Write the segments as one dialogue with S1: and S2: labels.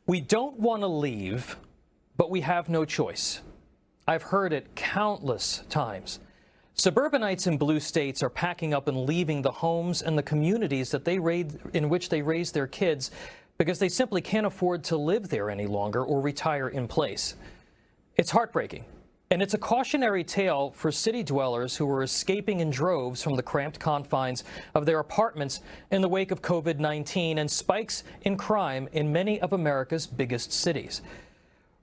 S1: We don't want to leave, but we have no choice. I've heard it countless times. Suburbanites in blue states are packing up and leaving the homes and the communities that in which they raise their kids because they simply can't afford to live there any longer or retire in place. It's heartbreaking, and it's a cautionary tale for city dwellers who are escaping in droves from the cramped confines of their apartments in the wake of COVID-19 and spikes in crime in many of America's biggest cities.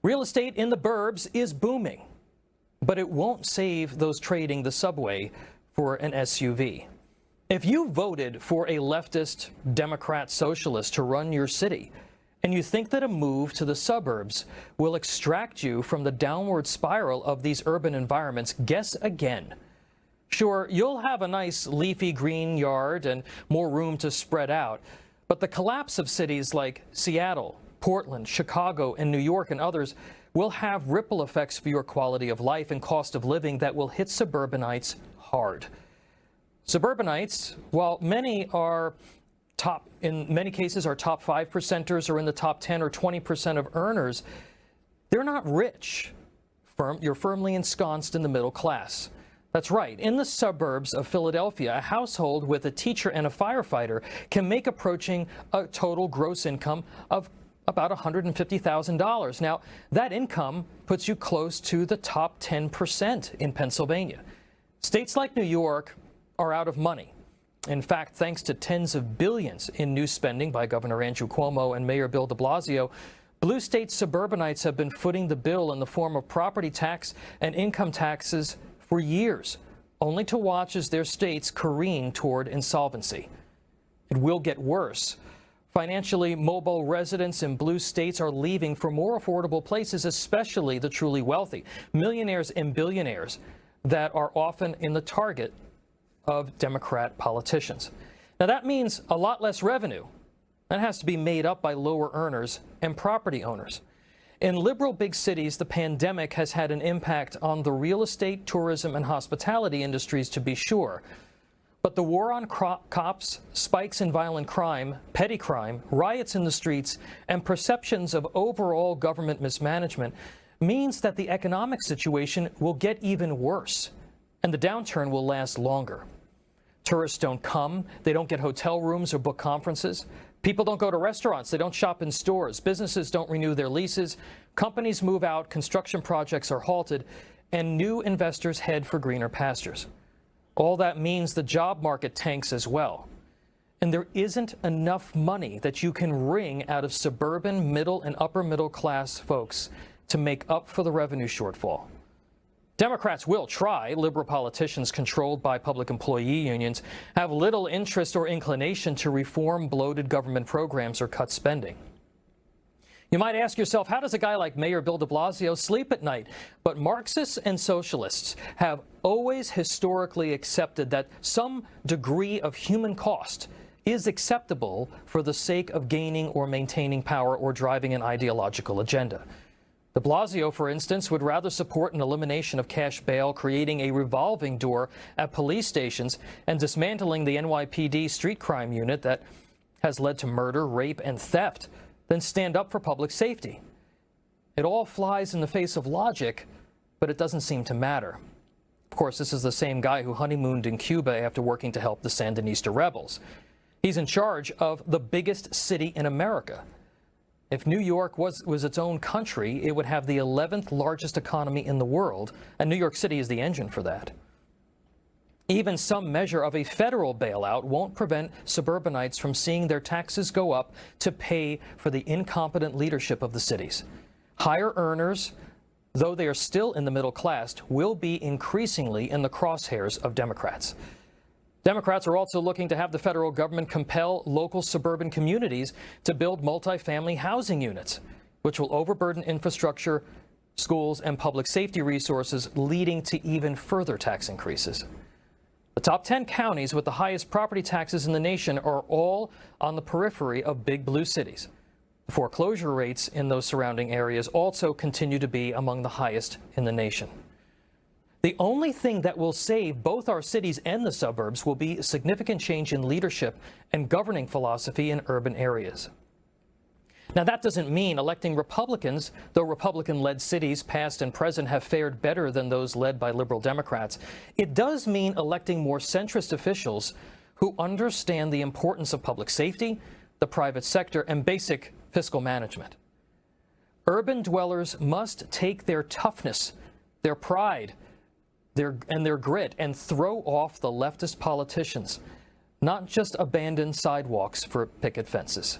S1: Real estate in the burbs is booming, but it won't save those trading the subway for an SUV. If you voted for a leftist, Democrat, socialist to run your city, and you think that a move to the suburbs will extract you from the downward spiral of these urban environments, guess again. Sure, you'll have a nice leafy green yard and more room to spread out, but the collapse of cities like Seattle, Portland, Chicago, and New York and others will have ripple effects for your quality of life and cost of living that will hit suburbanites hard. Suburbanites, while many are in many cases are top 5%ers or in the top 10 or 20% of earners, they're not rich. You're firmly ensconced in the middle class. That's right. In the suburbs of Philadelphia, a household with a teacher and a firefighter can make approaching a total gross income of about $150,000. Now, that income puts you close to the top 10% in Pennsylvania. States like New York are out of money. In fact, thanks to tens of billions in new spending by Governor Andrew Cuomo and Mayor Bill de Blasio, blue state suburbanites have been footing the bill in the form of property tax and income taxes for years, only to watch as their states careen toward insolvency. It will get worse. Financially mobile residents in blue states are leaving for more affordable places, especially the truly wealthy, millionaires and billionaires that are often in the target of Democrat politicians. Now that means a lot less revenue. That has to be made up by lower earners and property owners. In liberal big cities, the pandemic has had an impact on the real estate, tourism, and hospitality industries, to be sure. But the war on cops, spikes in violent crime, petty crime, riots in the streets, and perceptions of overall government mismanagement means that the economic situation will get even worse, and the downturn will last longer. Tourists don't come, they don't get hotel rooms or book conferences. People don't go to restaurants, they don't shop in stores. Businesses don't renew their leases. Companies move out, construction projects are halted, and new investors head for greener pastures. All that means the job market tanks as well. And there isn't enough money that you can wring out of suburban, middle, and upper middle class folks to make up for the revenue shortfall. Democrats will try. Liberal politicians controlled by public employee unions have little interest or inclination to reform bloated government programs or cut spending. You might ask yourself, how does a guy like Mayor Bill de Blasio sleep at night? But Marxists and socialists have always historically accepted that some degree of human cost is acceptable for the sake of gaining or maintaining power or driving an ideological agenda. De Blasio, for instance, would rather support an elimination of cash bail, creating a revolving door at police stations, and dismantling the NYPD street crime unit that has led to murder, rape, and theft, than stand up for public safety. It all flies in the face of logic, but it doesn't seem to matter. Of course, this is the same guy who honeymooned in Cuba after working to help the Sandinista rebels. He's in charge of the biggest city in America. If New York was its own country, it would have the 11th largest economy in the world, and New York City is the engine for that. Even some measure of a federal bailout won't prevent suburbanites from seeing their taxes go up to pay for the incompetent leadership of the cities. Higher earners, though they are still in the middle class, will be increasingly in the crosshairs of Democrats. Democrats are also looking to have the federal government compel local suburban communities to build multifamily housing units, which will overburden infrastructure, schools, and public safety resources, leading to even further tax increases. The top 10 counties with the highest property taxes in the nation are all on the periphery of big blue cities. The foreclosure rates in those surrounding areas also continue to be among the highest in the nation. The only thing that will save both our cities and the suburbs will be a significant change in leadership and governing philosophy in urban areas. Now, that doesn't mean electing Republicans, though Republican-led cities, past and present, have fared better than those led by liberal Democrats. It does mean electing more centrist officials who understand the importance of public safety, the private sector, and basic fiscal management. Urban dwellers must take their toughness, their pride, their grit, and throw off the leftist politicians, not just abandon sidewalks for picket fences.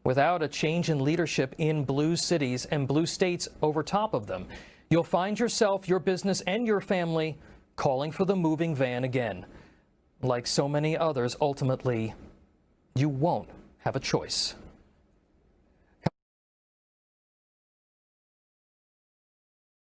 S1: Without a change in leadership in blue cities and blue states over top of them, you'll find yourself, your business, and your family calling for the moving van again. Like so many others, ultimately, you won't have a choice.